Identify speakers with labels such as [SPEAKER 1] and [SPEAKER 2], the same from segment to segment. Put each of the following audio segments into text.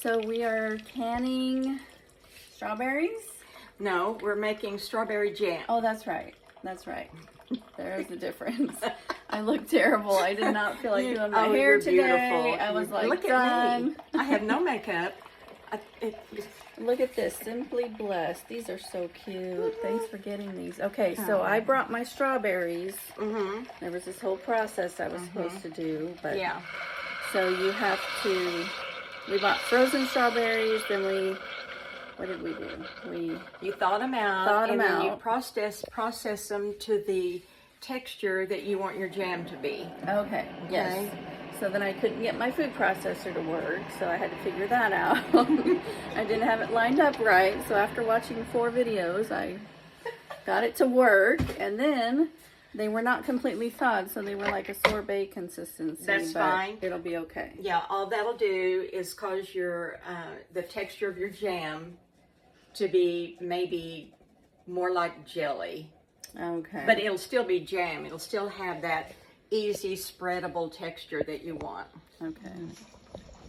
[SPEAKER 1] So we are canning strawberries?
[SPEAKER 2] No, we're making strawberry jam.
[SPEAKER 1] Oh, that's right. That's right. There is a difference. I look terrible. I did not feel like doing my hair today.
[SPEAKER 2] Beautiful.
[SPEAKER 1] I was like,
[SPEAKER 2] look
[SPEAKER 1] done.
[SPEAKER 2] at me. I have no makeup.
[SPEAKER 1] Look at this. Simply Blessed. These are so cute. Thanks for getting these. Okay, so I brought my strawberries. There was this whole process I was supposed to do. But
[SPEAKER 2] Yeah.
[SPEAKER 1] So you have to, we bought frozen strawberries, then what did we do?
[SPEAKER 2] You thawed them out, and then you process them to the texture that you want your jam to be.
[SPEAKER 1] Okay, yes. So then I couldn't get my food processor to work, so I had to figure that out. I didn't have it lined up right, so after watching 4 videos, I got it to work, and then they were not completely thawed, so they were like a sorbet consistency.
[SPEAKER 2] That's
[SPEAKER 1] but
[SPEAKER 2] fine.
[SPEAKER 1] It'll be okay.
[SPEAKER 2] Yeah, all that'll do is cause your the texture of your jam to be maybe more like jelly.
[SPEAKER 1] Okay.
[SPEAKER 2] But it'll still be jam. It'll still have that easy spreadable texture that you want.
[SPEAKER 1] Okay.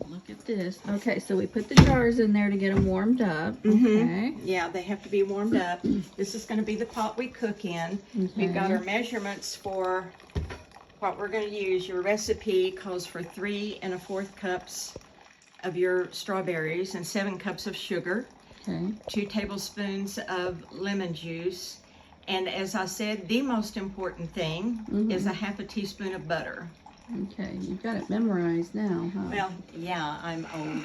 [SPEAKER 1] Look at this. Okay, so we put the jars in there to get them warmed up. Okay.
[SPEAKER 2] Yeah, they have to be warmed up. This is going to be the pot we cook in. We've got our measurements for what we're going to use. Your recipe calls for 3 1/4 cups of your strawberries and 7 cups of sugar.
[SPEAKER 1] Okay.
[SPEAKER 2] 2 tablespoons of lemon juice. And as I said, the most important thing is a 1/2 teaspoon of butter.
[SPEAKER 1] Okay, you've got it memorized now, huh?
[SPEAKER 2] Well, yeah, I'm old.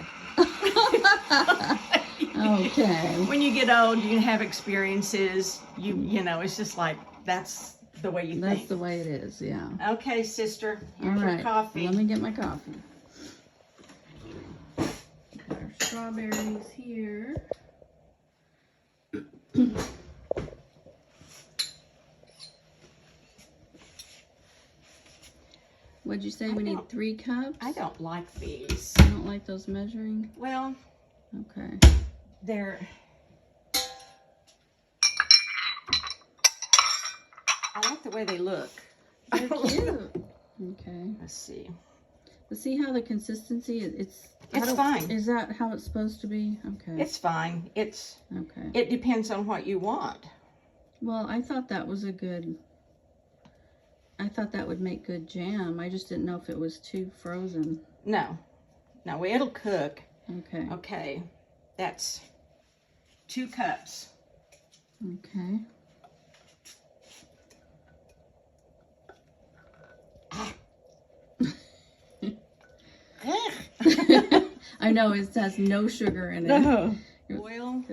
[SPEAKER 1] Okay.
[SPEAKER 2] When you get old, you have experiences. You know, it's just like that's the way you think.
[SPEAKER 1] That's the way it is, yeah.
[SPEAKER 2] Okay, sister. Here's
[SPEAKER 1] All right.
[SPEAKER 2] your coffee.
[SPEAKER 1] Let me get my coffee. Got our strawberries here. What'd you say? We need 3 cups?
[SPEAKER 2] I don't like these.
[SPEAKER 1] I don't like those measuring.
[SPEAKER 2] Well,
[SPEAKER 1] Okay.
[SPEAKER 2] they're. I like the way they look.
[SPEAKER 1] They're cute. Okay.
[SPEAKER 2] Let's see.
[SPEAKER 1] But see how the consistency it's
[SPEAKER 2] fine.
[SPEAKER 1] Is that how it's supposed to be? Okay.
[SPEAKER 2] It's fine.
[SPEAKER 1] Okay.
[SPEAKER 2] It depends on what you want.
[SPEAKER 1] Well, I thought that was I thought that would make good jam. I just didn't know if it was too frozen.
[SPEAKER 2] No, it'll cook.
[SPEAKER 1] Okay.
[SPEAKER 2] Okay, that's 2 cups.
[SPEAKER 1] Okay. I know it has no sugar in it.
[SPEAKER 2] No. Boil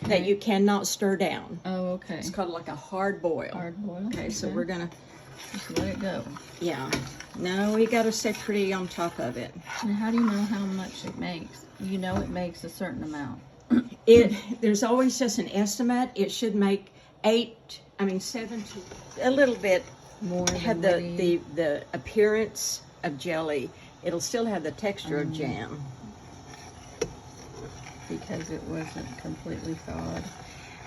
[SPEAKER 2] that you cannot stir down.
[SPEAKER 1] Oh, okay.
[SPEAKER 2] It's called like a hard boil.
[SPEAKER 1] Hard boil.
[SPEAKER 2] Okay, so we're gonna
[SPEAKER 1] just let it go.
[SPEAKER 2] Yeah. No, we gotta stay pretty on top of it.
[SPEAKER 1] And how do you know how much it makes? You know it makes a certain amount.
[SPEAKER 2] There's always just an estimate. It should make 7 to a little bit
[SPEAKER 1] more.
[SPEAKER 2] Have the appearance of jelly. It'll still have the texture of jam.
[SPEAKER 1] Because it wasn't completely thawed.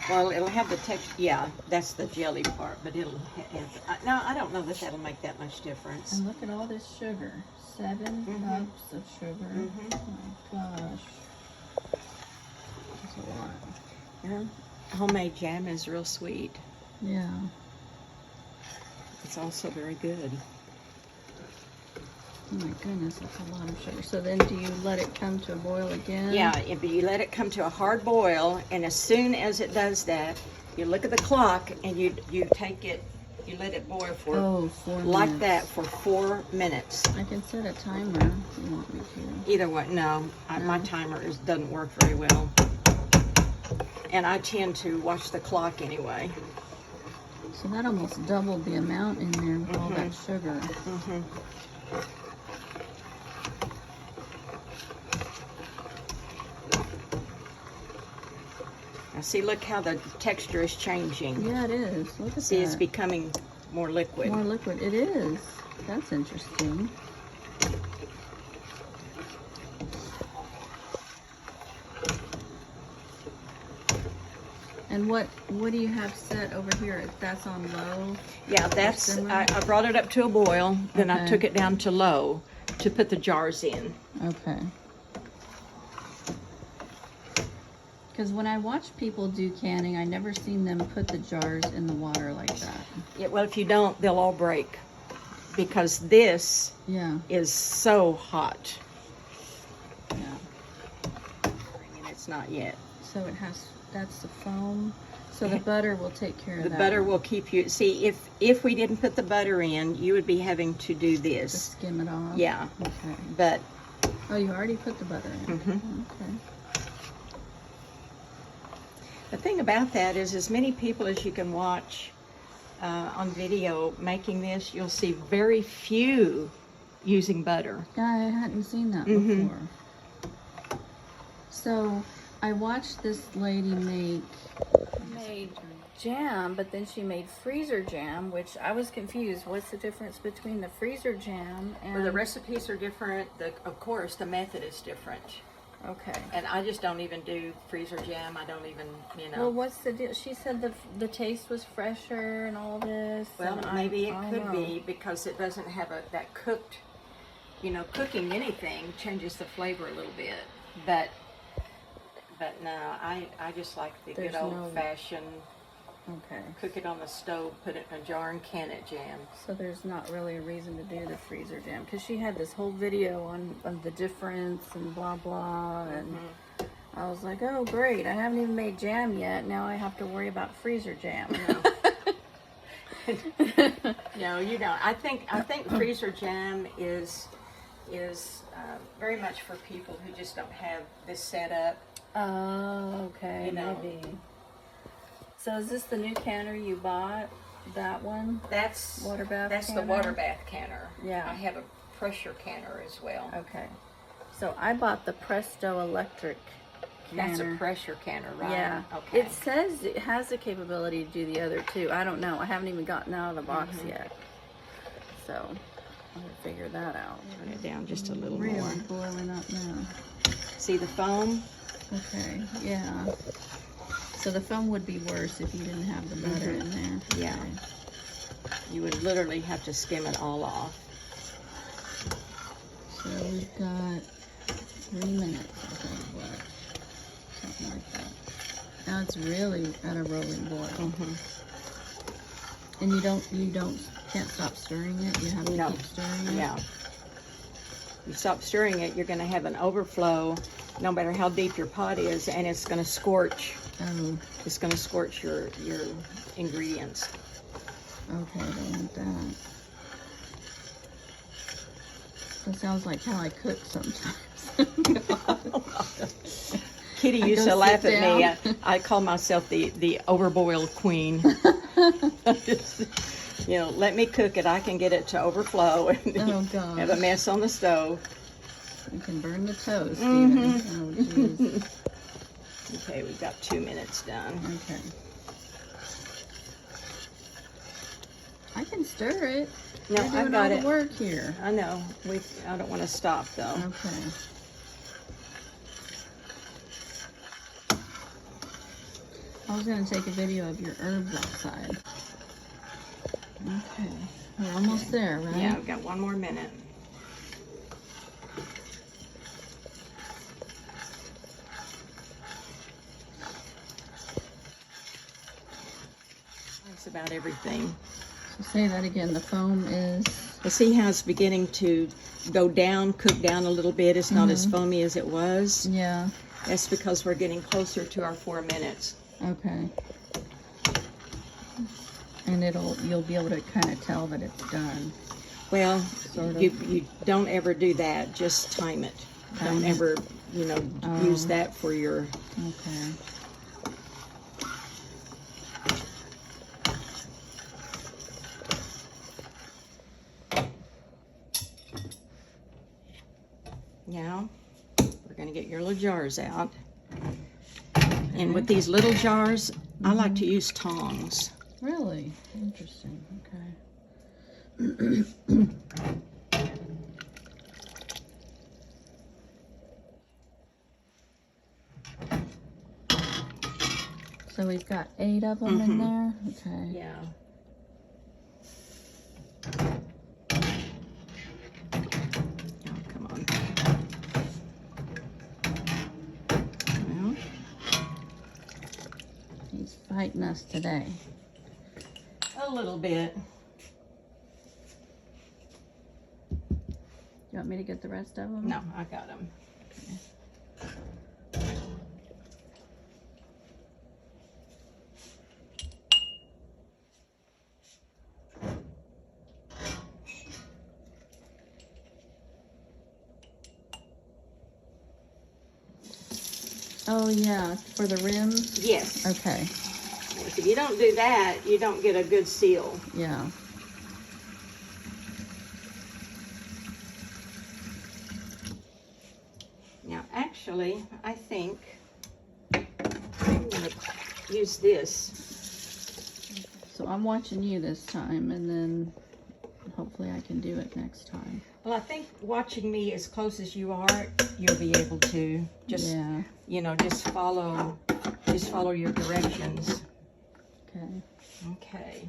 [SPEAKER 2] Well, it'll have the texture. Yeah, that's the jelly part, but it'll have. No, I don't know that that'll make that much difference.
[SPEAKER 1] And look at all this sugar. 7 cups of sugar. Oh my gosh. That's a lot.
[SPEAKER 2] Yeah. Homemade jam is real sweet.
[SPEAKER 1] Yeah.
[SPEAKER 2] It's also very good.
[SPEAKER 1] Oh my goodness, that's a lot of sugar. So then do you let it come to a boil again?
[SPEAKER 2] Yeah, but you let it come to a hard boil, and as soon as it does that, you look at the clock and you take it, you let it boil for
[SPEAKER 1] 4
[SPEAKER 2] like
[SPEAKER 1] minutes.
[SPEAKER 2] that for 4 minutes.
[SPEAKER 1] I can set a timer if you want me to.
[SPEAKER 2] Either way, no. My timer doesn't work very well. And I tend to watch the clock anyway.
[SPEAKER 1] So that almost doubled the amount in there with all that sugar.
[SPEAKER 2] Now see, look how the texture is changing.
[SPEAKER 1] Yeah, it is. Look at
[SPEAKER 2] See,
[SPEAKER 1] that.
[SPEAKER 2] it's becoming more liquid.
[SPEAKER 1] More liquid. It is. That's interesting. And what do you have set over here? That's on low?
[SPEAKER 2] Yeah, that's, I brought it up to a boil, then I took it down to low to put the jars in.
[SPEAKER 1] Okay. Because when I watch people do canning, I never seen them put the jars in the water like that.
[SPEAKER 2] Yeah, well, if you don't, they'll all break. Because this is so hot.
[SPEAKER 1] Yeah.
[SPEAKER 2] And it's not yet.
[SPEAKER 1] So it has, that's the foam. So the butter will take care of that.
[SPEAKER 2] The butter will keep you, see, if we didn't put the butter in, you would be having to do this.
[SPEAKER 1] Just skim it off?
[SPEAKER 2] Yeah.
[SPEAKER 1] Okay.
[SPEAKER 2] But.
[SPEAKER 1] Oh, you already put the butter in?
[SPEAKER 2] Mm-hmm.
[SPEAKER 1] Okay.
[SPEAKER 2] The thing about that is, as many people as you can watch on video making this, you'll see very few using butter.
[SPEAKER 1] Yeah, I hadn't seen that
[SPEAKER 2] Mm-hmm.
[SPEAKER 1] before. So I watched this lady made jam, but then she made freezer jam, which I was confused. What's the difference between the freezer jam and...
[SPEAKER 2] Well, the recipes are different. Of course, the method is different.
[SPEAKER 1] Okay.
[SPEAKER 2] And I just don't even do freezer jam. I don't even, you know.
[SPEAKER 1] Well, what's the deal? She said the taste was fresher and all this.
[SPEAKER 2] Well, maybe it could be because it doesn't have that cooked, you know, cooking anything changes the flavor a little bit. But no, I just like the good old-fashioned, cook it on the stove, put it in a jar and can it jam.
[SPEAKER 1] So there's not really a reason to do the freezer jam, because she had this whole video on the difference and blah blah, and I was like, oh great, I haven't even made jam yet, now I have to worry about freezer jam.
[SPEAKER 2] No, you don't. I think freezer jam is very much for people who just don't have this set up.
[SPEAKER 1] Oh, okay,
[SPEAKER 2] You know.
[SPEAKER 1] maybe. So is this the new canner you bought? That one?
[SPEAKER 2] That's
[SPEAKER 1] water bath.
[SPEAKER 2] That's
[SPEAKER 1] canner?
[SPEAKER 2] the water bath canner.
[SPEAKER 1] Yeah.
[SPEAKER 2] I have a pressure canner as well.
[SPEAKER 1] Okay. So I bought the Presto electric canner.
[SPEAKER 2] That's a pressure canner, right?
[SPEAKER 1] Yeah.
[SPEAKER 2] Okay.
[SPEAKER 1] It says it has the capability to do the other two. I don't know. I haven't even gotten out of the box yet. So I'm gonna figure that out.
[SPEAKER 2] Turn it down just a little
[SPEAKER 1] Really
[SPEAKER 2] more.
[SPEAKER 1] boiling up now.
[SPEAKER 2] See the foam?
[SPEAKER 1] Okay. Yeah. So the foam would be worse if you didn't have the butter in there.
[SPEAKER 2] Yeah.
[SPEAKER 1] Okay.
[SPEAKER 2] You would literally have to skim it all off.
[SPEAKER 1] So we've got 3 minutes, I think, left. Something like that. Now it's really at a rolling boil. And you can't stop stirring it. You have to keep stirring it.
[SPEAKER 2] Yeah. You stop stirring it, you're going to have an overflow, no matter how deep your pot is, and it's going to scorch.
[SPEAKER 1] Oh,
[SPEAKER 2] It's going to scorch your ingredients.
[SPEAKER 1] okay, I don't want that. That sounds like how I cook sometimes.
[SPEAKER 2] Kitty used to laugh at me. I call myself the overboiled queen. You know, let me cook it. I can get it to overflow and
[SPEAKER 1] Oh, gosh.
[SPEAKER 2] have a mess on the stove.
[SPEAKER 1] You can burn the toast, even. Oh, jeez.
[SPEAKER 2] Okay, we've got 2 minutes done.
[SPEAKER 1] Okay. I can stir it.
[SPEAKER 2] No,
[SPEAKER 1] You're
[SPEAKER 2] I've
[SPEAKER 1] doing
[SPEAKER 2] got
[SPEAKER 1] all
[SPEAKER 2] it.
[SPEAKER 1] the work here.
[SPEAKER 2] I know. I don't want to stop though.
[SPEAKER 1] Okay. I was going to take a video of your herbs outside. Okay. We're almost there, right?
[SPEAKER 2] Yeah, I've got 1 more minute. That's about everything.
[SPEAKER 1] So say that again. The foam is...
[SPEAKER 2] Well, see how it's beginning to go down, cook down a little bit. It's not as foamy as it was.
[SPEAKER 1] Yeah.
[SPEAKER 2] That's because we're getting closer to our 4 minutes.
[SPEAKER 1] Okay. And you'll be able to kind of tell that it's done.
[SPEAKER 2] Well,
[SPEAKER 1] Sort of.
[SPEAKER 2] you don't ever do that. Just time it. Don't ever, use that for your...
[SPEAKER 1] Okay.
[SPEAKER 2] Now, we're going to get your little jars out. And with these little jars, I like to use tongs.
[SPEAKER 1] Really? Interesting. Okay. So we've got 8 of them in there? Okay.
[SPEAKER 2] Yeah. Oh, come on. Well,
[SPEAKER 1] fighting us today.
[SPEAKER 2] A little bit.
[SPEAKER 1] You want me to get the rest of them?
[SPEAKER 2] No, I got them.
[SPEAKER 1] Oh yeah, for the rims?
[SPEAKER 2] Yes.
[SPEAKER 1] Okay.
[SPEAKER 2] If you don't do that, you don't get a good seal.
[SPEAKER 1] Yeah.
[SPEAKER 2] Now, actually, I think I'm going to use this.
[SPEAKER 1] So I'm watching you this time, and then hopefully I can do it next time.
[SPEAKER 2] Well, I think watching me as close as you are, you'll be able to just,
[SPEAKER 1] Yeah.
[SPEAKER 2] you know, just follow your directions.
[SPEAKER 1] Okay.
[SPEAKER 2] Okay.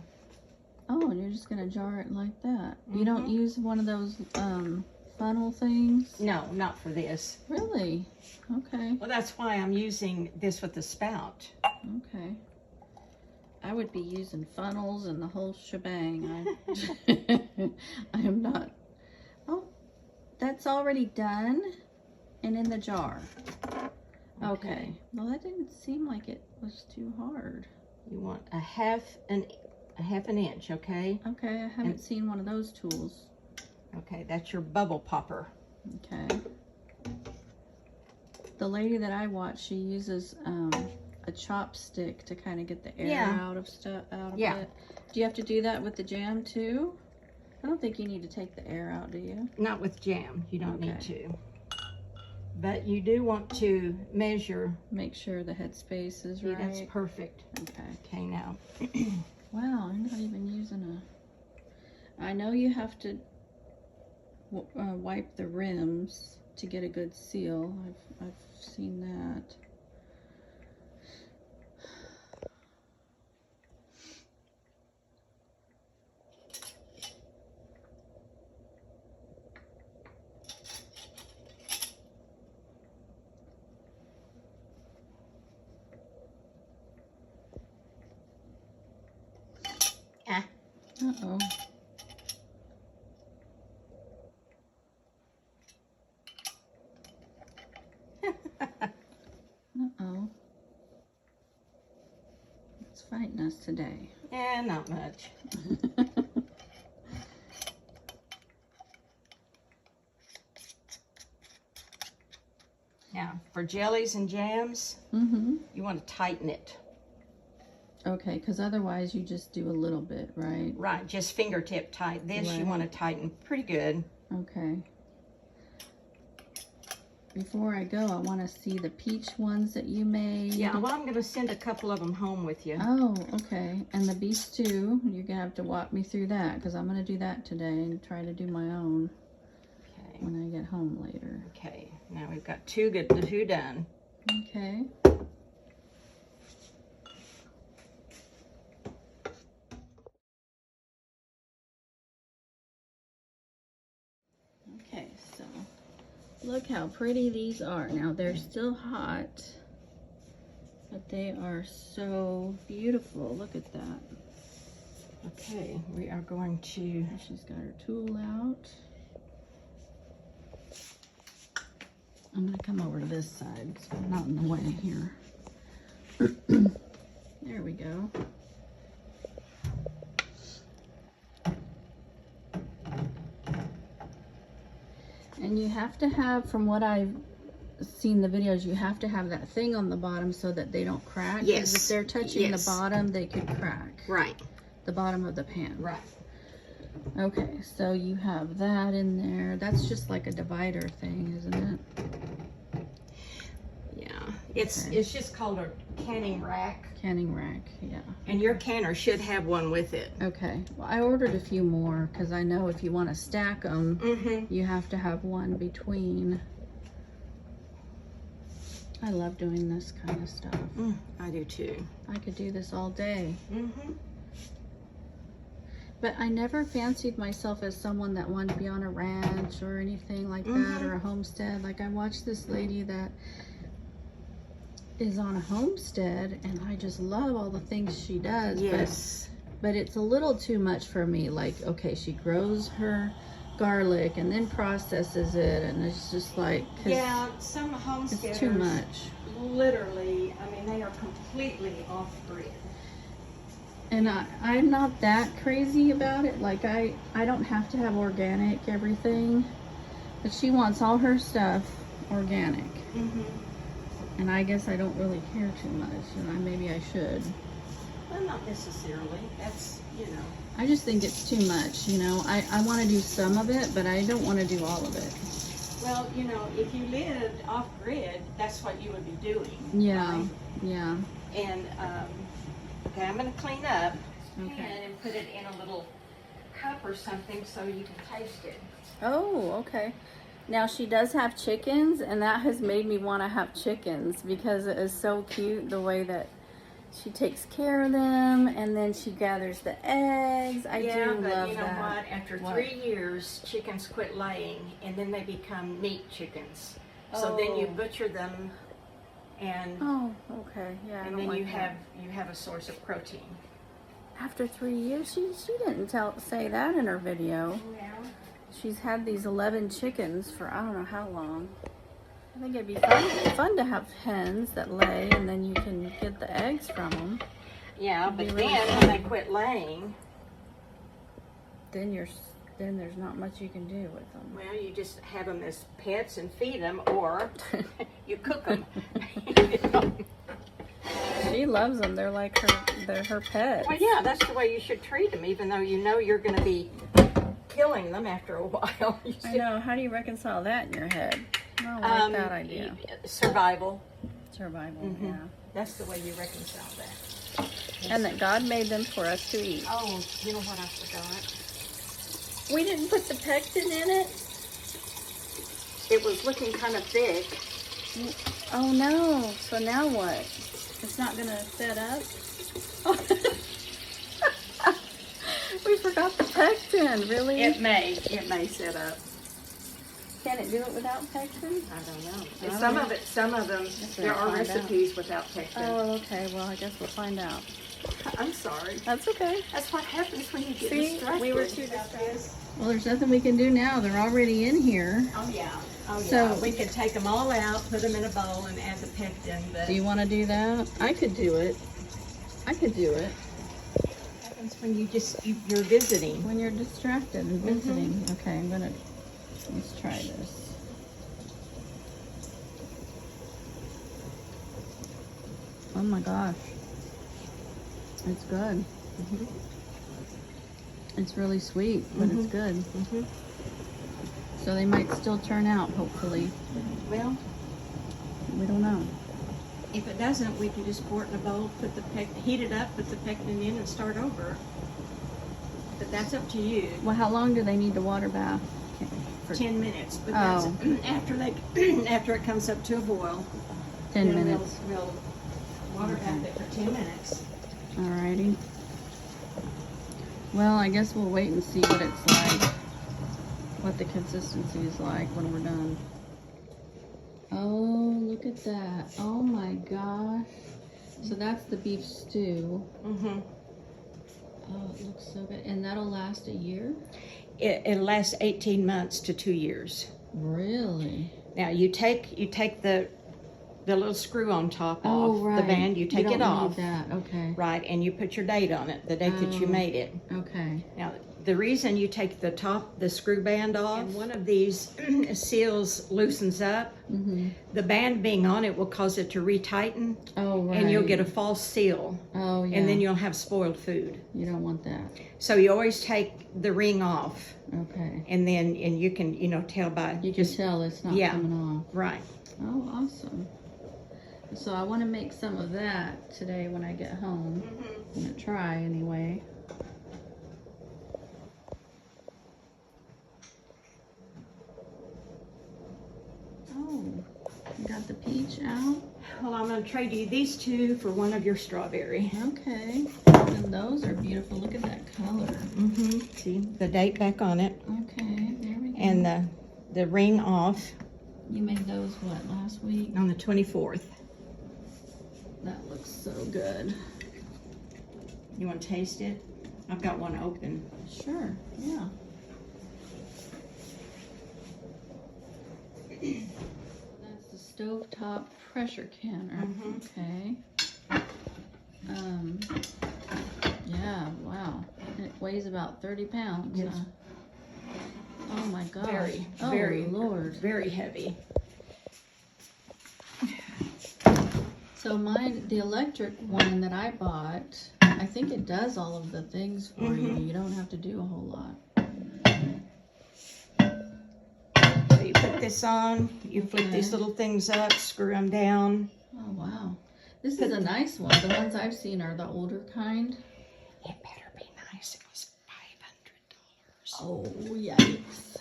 [SPEAKER 1] Oh, and you're just gonna jar it like that. You don't use one of those funnel things?
[SPEAKER 2] No, not for this.
[SPEAKER 1] Really? Okay.
[SPEAKER 2] Well, that's why I'm using this with the spout.
[SPEAKER 1] Okay. I would be using funnels and the whole shebang. I am not. Oh, that's already done and in the jar. Okay. Well, that didn't seem like it was too hard.
[SPEAKER 2] You want a half an inch, okay?
[SPEAKER 1] Okay, I haven't seen one of those tools.
[SPEAKER 2] Okay, that's your bubble popper.
[SPEAKER 1] Okay. The lady that I watch, she uses a chopstick to kind of get the air out of it. Do you have to do that with the jam too? I don't think you need to take the air out, do you?
[SPEAKER 2] Not with jam. You don't need to. But you do want to measure.
[SPEAKER 1] Make sure the headspace is right.
[SPEAKER 2] That's perfect.
[SPEAKER 1] Okay.
[SPEAKER 2] Okay, now.
[SPEAKER 1] Wow, I'm not even using a... I know you have to wipe the rims to get a good seal. I've seen that. Uh-oh. Uh-oh. It's fighting us today.
[SPEAKER 2] Yeah, not much. Now, for jellies and jams, you want to tighten it.
[SPEAKER 1] Okay, because otherwise you just do a little bit, right?
[SPEAKER 2] Right, just fingertip tight. This you want to tighten pretty good.
[SPEAKER 1] Okay. Before I go, I want to see the peach ones that you made.
[SPEAKER 2] Yeah, well, I'm going to send a couple of them home with you.
[SPEAKER 1] Oh, okay. And the beef stew, you're going to have to walk me through that, because I'm going to do that today and try to do my own when I get home later.
[SPEAKER 2] Okay, now we've got two done.
[SPEAKER 1] Okay. Okay, so look how pretty these are. Now they're still hot, but they are so beautiful. Look at that.
[SPEAKER 2] Okay, we are going to...
[SPEAKER 1] She's got her tool out. I'm going to come over to this side so I'm not in the way here. There we go. And you have to have, from what I've seen the videos, you have to have that thing on the bottom so that they don't crack.
[SPEAKER 2] Yes.
[SPEAKER 1] If they're touching the bottom, they could crack.
[SPEAKER 2] Right.
[SPEAKER 1] The bottom of the pan.
[SPEAKER 2] Right.
[SPEAKER 1] Okay, so you have that in there. That's just like a divider thing, isn't it?
[SPEAKER 2] Yeah. It's just called a canning rack.
[SPEAKER 1] Canning rack, yeah.
[SPEAKER 2] And your canner should have one with it.
[SPEAKER 1] Okay. Well, I ordered a few more because I know if you want to stack them, you have to have one between. I love doing this kind of stuff.
[SPEAKER 2] I do too.
[SPEAKER 1] I could do this all day. But I never fancied myself as someone that wanted to be on a ranch or anything like that, or a homestead. Like, I watched this lady that is on a homestead, and I just love all the things she does.
[SPEAKER 2] Yes.
[SPEAKER 1] But it's a little too much for me. Like, okay, she grows her garlic and then processes it, and it's just like, 'cause
[SPEAKER 2] Yeah, some homesteaders.
[SPEAKER 1] it's too much.
[SPEAKER 2] Literally, I mean, they are completely off grid.
[SPEAKER 1] And I'm not that crazy about it. Like, I don't have to have organic everything, but she wants all her stuff organic.
[SPEAKER 2] Mm-hmm.
[SPEAKER 1] And I guess I don't really care too much, and maybe I should.
[SPEAKER 2] Well, not necessarily. That's, you know.
[SPEAKER 1] I just think it's too much, you know. I want to do some of it, but I don't want to do all of it.
[SPEAKER 2] Well, you know, if you lived off grid, that's what you would be doing.
[SPEAKER 1] Yeah,
[SPEAKER 2] right?
[SPEAKER 1] yeah.
[SPEAKER 2] And, okay, I'm going to clean up
[SPEAKER 1] Okay.
[SPEAKER 2] and put it in a little cup or something so you can taste it.
[SPEAKER 1] Oh, okay. Now she does have chickens, and that has made me want to have chickens because it is so cute the way that she takes care of them, and then she gathers the eggs. I do love that.
[SPEAKER 2] You know what? After 3 years, chickens quit laying, and then they become meat chickens. So then you
[SPEAKER 1] Oh.
[SPEAKER 2] butcher them, and
[SPEAKER 1] Oh, okay. Yeah, I
[SPEAKER 2] and
[SPEAKER 1] don't
[SPEAKER 2] then
[SPEAKER 1] like
[SPEAKER 2] you
[SPEAKER 1] that.
[SPEAKER 2] have a source of protein.
[SPEAKER 1] After 3 years, she didn't say that in her video.
[SPEAKER 2] Yeah.
[SPEAKER 1] She's had these 11 chickens for I don't know how long. I think it'd be fun to have hens that lay, and then you can get the eggs from them.
[SPEAKER 2] Yeah,
[SPEAKER 1] It'd be
[SPEAKER 2] but
[SPEAKER 1] really
[SPEAKER 2] then
[SPEAKER 1] fun.
[SPEAKER 2] when they quit laying,
[SPEAKER 1] Then there's not much you can do with them.
[SPEAKER 2] well, you just have them as pets and feed them, or you cook them.
[SPEAKER 1] She loves them. They're like they're her pets.
[SPEAKER 2] Well, yeah, that's the way you should treat them, even though you know you're going to be killing them after a while. You
[SPEAKER 1] I
[SPEAKER 2] still-
[SPEAKER 1] know. How do you reconcile that in your head? I don't like that idea.
[SPEAKER 2] Survival.
[SPEAKER 1] Survival.
[SPEAKER 2] Mhm.
[SPEAKER 1] Yeah.
[SPEAKER 2] That's the way you reconcile that.
[SPEAKER 1] And that God made them for us to eat.
[SPEAKER 2] Oh, you know what I forgot?
[SPEAKER 1] We didn't put the pectin in it.
[SPEAKER 2] It was looking kind of thick.
[SPEAKER 1] Oh no! So now what? It's not gonna set up. We forgot the pectin. Really?
[SPEAKER 2] It may set up.
[SPEAKER 1] Can it do it without pectin?
[SPEAKER 2] I don't know.
[SPEAKER 1] I don't
[SPEAKER 2] Some
[SPEAKER 1] know.
[SPEAKER 2] of it, some of them,
[SPEAKER 1] what
[SPEAKER 2] there
[SPEAKER 1] I'll
[SPEAKER 2] are
[SPEAKER 1] find out.
[SPEAKER 2] recipes without pectin.
[SPEAKER 1] Oh, okay. Well, I guess we'll find out.
[SPEAKER 2] I'm sorry.
[SPEAKER 1] That's okay.
[SPEAKER 2] That's what happens when you get
[SPEAKER 1] See,
[SPEAKER 2] distracted.
[SPEAKER 1] we were too distracted. Well, there's nothing we can do now. They're already in here.
[SPEAKER 2] Oh yeah. Oh
[SPEAKER 1] So-
[SPEAKER 2] yeah. We could take them all out, put them in a bowl, and add the pectin. But
[SPEAKER 1] Do you want to do that? I could do it. I could do it.
[SPEAKER 2] what happens when you're visiting?
[SPEAKER 1] When you're distracted and visiting. Okay, let's try this. Oh my gosh. It's good. It's really sweet, but it's good.
[SPEAKER 2] Mm-hmm.
[SPEAKER 1] So they might still turn out, hopefully.
[SPEAKER 2] Well,
[SPEAKER 1] We don't know.
[SPEAKER 2] if it doesn't, we can just pour it in a bowl, heat it up, put the pectin in, and start over. But that's up to you.
[SPEAKER 1] Well, how long do they need the water bath? For
[SPEAKER 2] 10 minutes. But
[SPEAKER 1] Oh.
[SPEAKER 2] that's after it comes up to a boil.
[SPEAKER 1] 10
[SPEAKER 2] then
[SPEAKER 1] minutes.
[SPEAKER 2] We'll water bath it for 10 minutes.
[SPEAKER 1] Alrighty. Well, I guess we'll wait and see what it's like. What the consistency is like when we're done. Oh, look at that. Oh my gosh. So that's the beef stew.
[SPEAKER 2] Mm-hmm.
[SPEAKER 1] Oh, it looks so good. And that'll last a year?
[SPEAKER 2] It'll last 18 months to 2 years.
[SPEAKER 1] Really?
[SPEAKER 2] Now you take the little screw on top
[SPEAKER 1] Oh,
[SPEAKER 2] off
[SPEAKER 1] right.
[SPEAKER 2] the band. You take
[SPEAKER 1] don't
[SPEAKER 2] it off,
[SPEAKER 1] need that. Okay.
[SPEAKER 2] right, and you put your date on it, the date that you
[SPEAKER 1] Oh.
[SPEAKER 2] made it.
[SPEAKER 1] Okay.
[SPEAKER 2] Now the reason you take the screw band off, and one of these seals loosens up,
[SPEAKER 1] Mm-hmm.
[SPEAKER 2] the band being on it will cause it to retighten,
[SPEAKER 1] Oh, right.
[SPEAKER 2] and you'll get a false seal,
[SPEAKER 1] Oh, yeah.
[SPEAKER 2] and then you'll have spoiled food.
[SPEAKER 1] You don't want that.
[SPEAKER 2] So you always take the ring off,
[SPEAKER 1] Okay.
[SPEAKER 2] and you can tell by
[SPEAKER 1] You can tell it's not
[SPEAKER 2] yeah.
[SPEAKER 1] coming off.
[SPEAKER 2] right.
[SPEAKER 1] Oh, awesome. So I want to make some of that today when I get home. I'm going to try anyway. Oh, you got the peach out?
[SPEAKER 2] Well, I'm going to trade you these two for one of your strawberry.
[SPEAKER 1] Okay. And those are beautiful. Look at that color.
[SPEAKER 2] Mm-hmm. See the date back on it,
[SPEAKER 1] Okay, there we go.
[SPEAKER 2] and the ring off
[SPEAKER 1] You made those, what, last week?
[SPEAKER 2] on the 24th.
[SPEAKER 1] That looks so good.
[SPEAKER 2] You want to taste it? I've got one open.
[SPEAKER 1] Sure, yeah. That's the stovetop pressure canner. Okay. Yeah, wow. And it weighs about 30 pounds.
[SPEAKER 2] Yes.
[SPEAKER 1] Oh my gosh.
[SPEAKER 2] Very,
[SPEAKER 1] oh,
[SPEAKER 2] very,
[SPEAKER 1] Lord.
[SPEAKER 2] very heavy.
[SPEAKER 1] So mine, the electric one that I bought, I think it does all of the things for you. You don't have to do a whole lot.
[SPEAKER 2] So you put this on, you flip these little things up, screw them down.
[SPEAKER 1] Oh, wow. This is a nice one. The ones I've seen are the older kind.
[SPEAKER 2] It better be nice. It was $500.
[SPEAKER 1] Oh, yikes.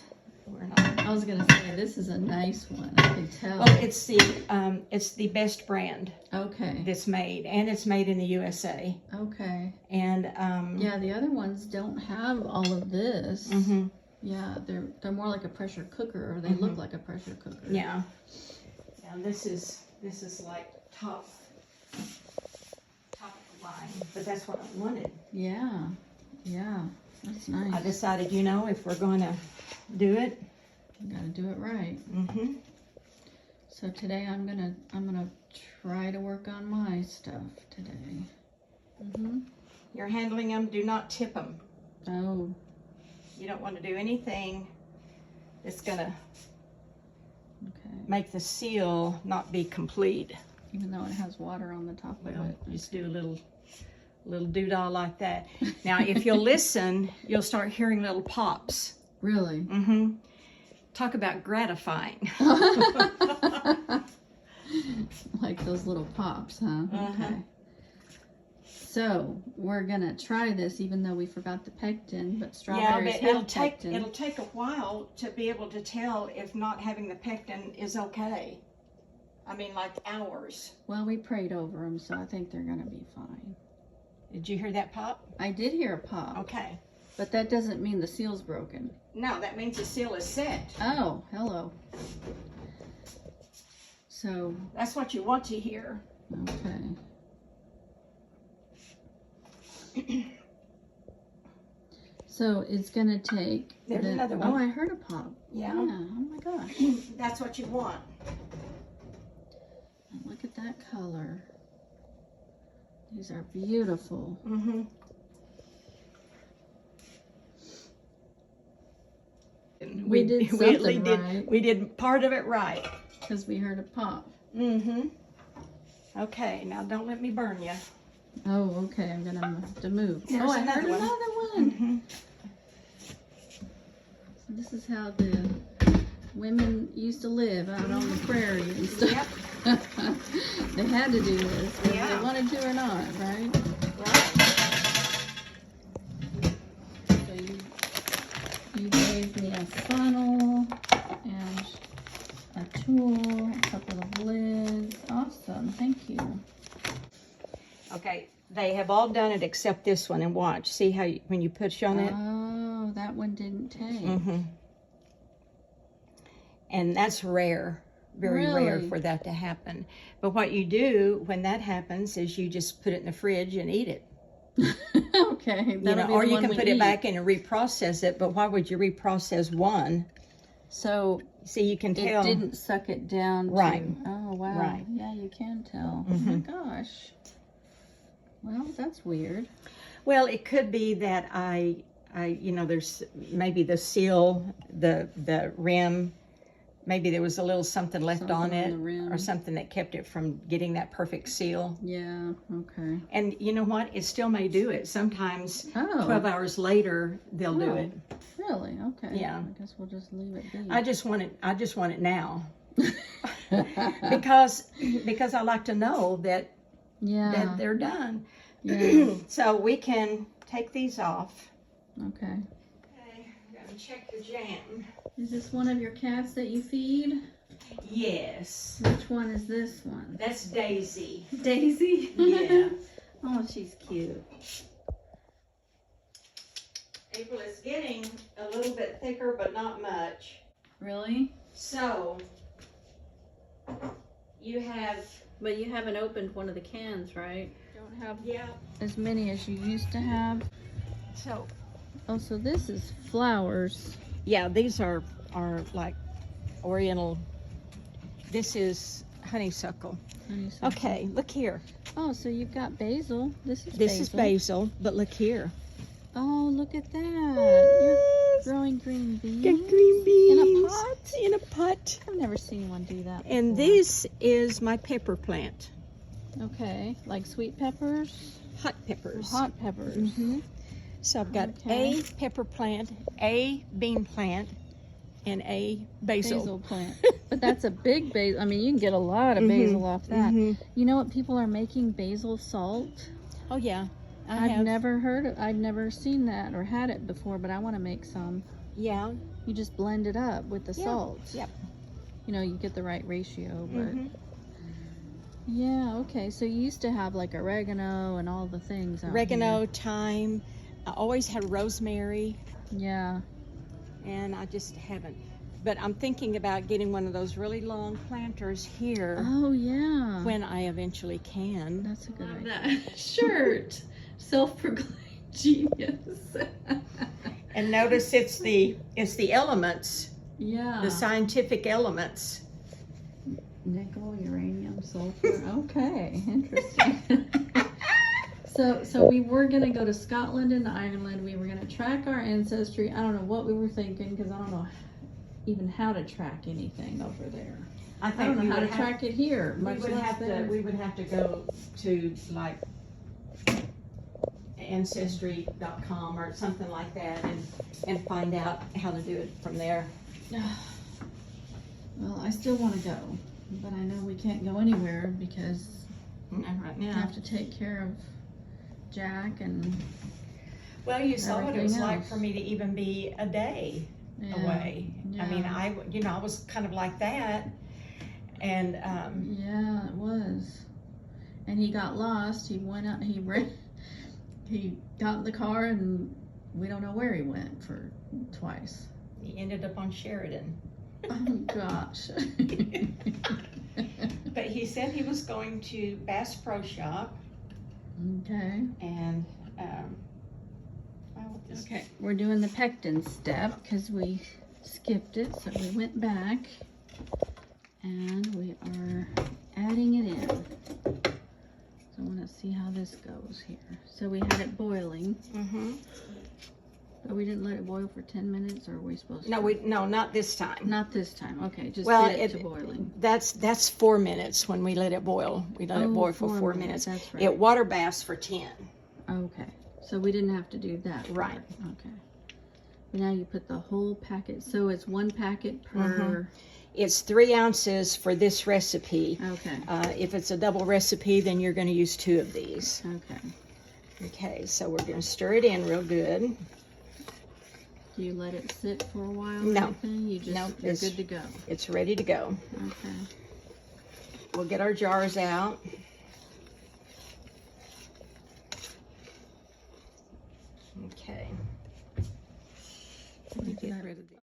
[SPEAKER 2] We're not.
[SPEAKER 1] I was going to say, this is a nice one. I can tell.
[SPEAKER 2] Well, it's the best brand
[SPEAKER 1] Okay.
[SPEAKER 2] that's made, and it's made in the USA.
[SPEAKER 1] Okay.
[SPEAKER 2] And
[SPEAKER 1] yeah, the other ones don't have all of this. Yeah, they're more like a pressure cooker, or they look like a pressure cooker.
[SPEAKER 2] Yeah. Yeah, this is like top of the line, but that's what I wanted.
[SPEAKER 1] Yeah. Yeah. That's nice.
[SPEAKER 2] I decided, you know, if we're going to do it,
[SPEAKER 1] you gotta do it right. So today I'm gonna try to work on my stuff today.
[SPEAKER 2] You're handling them. Do not tip them.
[SPEAKER 1] Oh.
[SPEAKER 2] You don't want to do anything that's gonna
[SPEAKER 1] Okay.
[SPEAKER 2] make the seal not be complete.
[SPEAKER 1] Even though it has water on the top of it.
[SPEAKER 2] Just do a little doodah like that. Now, if you'll listen, you'll start hearing little pops.
[SPEAKER 1] Really?
[SPEAKER 2] Talk about gratifying.
[SPEAKER 1] Like those little pops, huh? Okay. So we're gonna try this, even though we forgot the pectin, but strawberries have pectin.
[SPEAKER 2] It'll take a while to be able to tell if not having the pectin is okay. I mean, like hours.
[SPEAKER 1] Well, we prayed over them, so I think they're gonna be fine.
[SPEAKER 2] Did you hear that pop?
[SPEAKER 1] I did hear a pop.
[SPEAKER 2] Okay.
[SPEAKER 1] But that doesn't mean the seal's broken.
[SPEAKER 2] No, that means the seal is set.
[SPEAKER 1] Oh, hello. So.
[SPEAKER 2] That's what you want to hear.
[SPEAKER 1] Okay. So it's gonna take.
[SPEAKER 2] There's another one.
[SPEAKER 1] Oh, I heard a pop.
[SPEAKER 2] Yeah.
[SPEAKER 1] Oh my gosh.
[SPEAKER 2] That's what you want.
[SPEAKER 1] And look at that color. These are beautiful. We did something right.
[SPEAKER 2] We did part of it right.
[SPEAKER 1] Because we heard a pop.
[SPEAKER 2] Okay, now don't let me burn you.
[SPEAKER 1] Oh, okay. I'm gonna have to move.
[SPEAKER 2] There's
[SPEAKER 1] I heard
[SPEAKER 2] another
[SPEAKER 1] one. So this is how the women used to live out on the prairie and stuff. They had to do this whether they wanted to or not, right? So you gave me a funnel and a tool, a couple of lids. Awesome, thank you.
[SPEAKER 2] Okay, they have all done it except this one, and watch. See how when you push on it?
[SPEAKER 1] Oh, that one didn't take.
[SPEAKER 2] And that's rare, very rare for that to happen. But what you do when that happens is you just put it in the fridge and eat it.
[SPEAKER 1] Okay,
[SPEAKER 2] or you can put it back in and reprocess it. But why would you reprocess one?
[SPEAKER 1] So
[SPEAKER 2] see, you can tell
[SPEAKER 1] it didn't suck it down.
[SPEAKER 2] Right.
[SPEAKER 1] Oh wow.
[SPEAKER 2] Right.
[SPEAKER 1] Yeah, you can tell. Oh my gosh. Well, that's weird.
[SPEAKER 2] Well, it could be that I there's maybe the seal, the rim. Maybe there was a little something left on it, or something that kept it from getting that perfect seal.
[SPEAKER 1] Yeah, okay.
[SPEAKER 2] And you know what? It still may do it. Sometimes 12 hours later, they'll do it.
[SPEAKER 1] Really? Okay.
[SPEAKER 2] Yeah.
[SPEAKER 1] I guess we'll just leave it be.
[SPEAKER 2] I just want it now. because I like to know that they're done.
[SPEAKER 1] Yeah.
[SPEAKER 2] So we can take these off.
[SPEAKER 1] Okay.
[SPEAKER 2] Okay, gotta check the jam.
[SPEAKER 1] Is this one of your cats that you feed?
[SPEAKER 2] Yes.
[SPEAKER 1] Which one is this one?
[SPEAKER 2] That's Daisy.
[SPEAKER 1] Daisy?
[SPEAKER 2] Yeah.
[SPEAKER 1] Oh, she's cute.
[SPEAKER 2] April is getting a little bit thicker, but not much.
[SPEAKER 1] Really?
[SPEAKER 2] So, you have
[SPEAKER 1] But you haven't opened one of the cans, right? Don't have
[SPEAKER 2] Yeah.
[SPEAKER 1] as many as you used to have.
[SPEAKER 2] So,
[SPEAKER 1] Oh, so this is flowers.
[SPEAKER 2] yeah, these are like oriental. This is honeysuckle.
[SPEAKER 1] Honeysuckle.
[SPEAKER 2] Okay, look here.
[SPEAKER 1] Oh, so you've got basil. This
[SPEAKER 2] Is basil, but look here.
[SPEAKER 1] Oh, look at that. You're growing green beans.
[SPEAKER 2] Got green beans.
[SPEAKER 1] In a pot?
[SPEAKER 2] In a pot.
[SPEAKER 1] I've never seen one do that
[SPEAKER 2] And
[SPEAKER 1] before.
[SPEAKER 2] this is my pepper plant.
[SPEAKER 1] Okay, like sweet peppers?
[SPEAKER 2] Hot peppers.
[SPEAKER 1] Hot peppers.
[SPEAKER 2] Mm-hmm. So I've got
[SPEAKER 1] Okay.
[SPEAKER 2] a pepper plant, a bean plant, and a basil.
[SPEAKER 1] Plant. But that's a big basil. I mean, you can get a lot of basil off that. You know what people are making? Basil salt.
[SPEAKER 2] Oh yeah,
[SPEAKER 1] I've never seen that or had it before, but I want to make some.
[SPEAKER 2] Yeah.
[SPEAKER 1] You just blend it up with the
[SPEAKER 2] Yeah.
[SPEAKER 1] salt.
[SPEAKER 2] Yep.
[SPEAKER 1] You know, you get the right ratio, but
[SPEAKER 2] Mm-hmm.
[SPEAKER 1] yeah, okay. So you used to have like oregano and all the things out
[SPEAKER 2] Oregano, thyme. I always had rosemary,
[SPEAKER 1] here. Yeah.
[SPEAKER 2] and I just haven't. But I'm thinking about getting one of those really long planters here
[SPEAKER 1] Oh yeah.
[SPEAKER 2] when I eventually can.
[SPEAKER 1] That's a good idea. That shirt. Self-proclaimed genius.
[SPEAKER 2] And notice it's the elements,
[SPEAKER 1] Yeah.
[SPEAKER 2] the scientific elements.
[SPEAKER 1] Nickel, uranium, sulfur. Okay, interesting. So we were gonna go to Scotland and Ireland. We were gonna track our ancestry. I don't know what we were thinking because I don't know even how to track anything over there. I don't know how to track it here. Much less there.
[SPEAKER 2] We would have to go to like ancestry.com or something like that and find out how to do it from there.
[SPEAKER 1] Well, I still want to go, but I know we can't go anywhere because
[SPEAKER 2] Right
[SPEAKER 1] I
[SPEAKER 2] now.
[SPEAKER 1] have to take care of Jack and
[SPEAKER 2] Well, you saw what it was
[SPEAKER 1] everything
[SPEAKER 2] like
[SPEAKER 1] else.
[SPEAKER 2] for me to even be a day
[SPEAKER 1] yeah,
[SPEAKER 2] away. I mean,
[SPEAKER 1] yeah.
[SPEAKER 2] I was kind of like that, and
[SPEAKER 1] Yeah, it was. And he got lost. He went out. He ran. He got in the car, and we don't know where he went for twice.
[SPEAKER 2] he ended up on Sheridan.
[SPEAKER 1] Oh gosh.
[SPEAKER 2] But he said he was going to Bass Pro Shop,
[SPEAKER 1] Okay.
[SPEAKER 2] and
[SPEAKER 1] Okay. We're doing the pectin step because we skipped it, so we went back, and we are adding it in. So I want to see how this goes here. So we had it boiling, but we didn't let it boil for 10 minutes, or are we supposed to?
[SPEAKER 2] No, not this time.
[SPEAKER 1] Not this time. Okay, just
[SPEAKER 2] Well,
[SPEAKER 1] get it to boiling.
[SPEAKER 2] That's 4 minutes when we let it boil. We let it boil for 4 minutes.
[SPEAKER 1] That's right.
[SPEAKER 2] It water baths for 10.
[SPEAKER 1] Okay, so we didn't have to do that part.
[SPEAKER 2] Right.
[SPEAKER 1] Okay. But now you put the whole packet. So it's 1 packet per.
[SPEAKER 2] It's 3 ounces for this recipe.
[SPEAKER 1] Okay.
[SPEAKER 2] If it's a double recipe, then you're going to use 2 of these.
[SPEAKER 1] Okay.
[SPEAKER 2] Okay, so we're going to stir it in real good.
[SPEAKER 1] Do you let it sit for a while?
[SPEAKER 2] No.
[SPEAKER 1] or anything? You just,
[SPEAKER 2] No,
[SPEAKER 1] you're
[SPEAKER 2] it's-
[SPEAKER 1] good to go.
[SPEAKER 2] It's ready to go.
[SPEAKER 1] Okay.
[SPEAKER 2] We'll get our jars out. Okay. Let me get rid of these.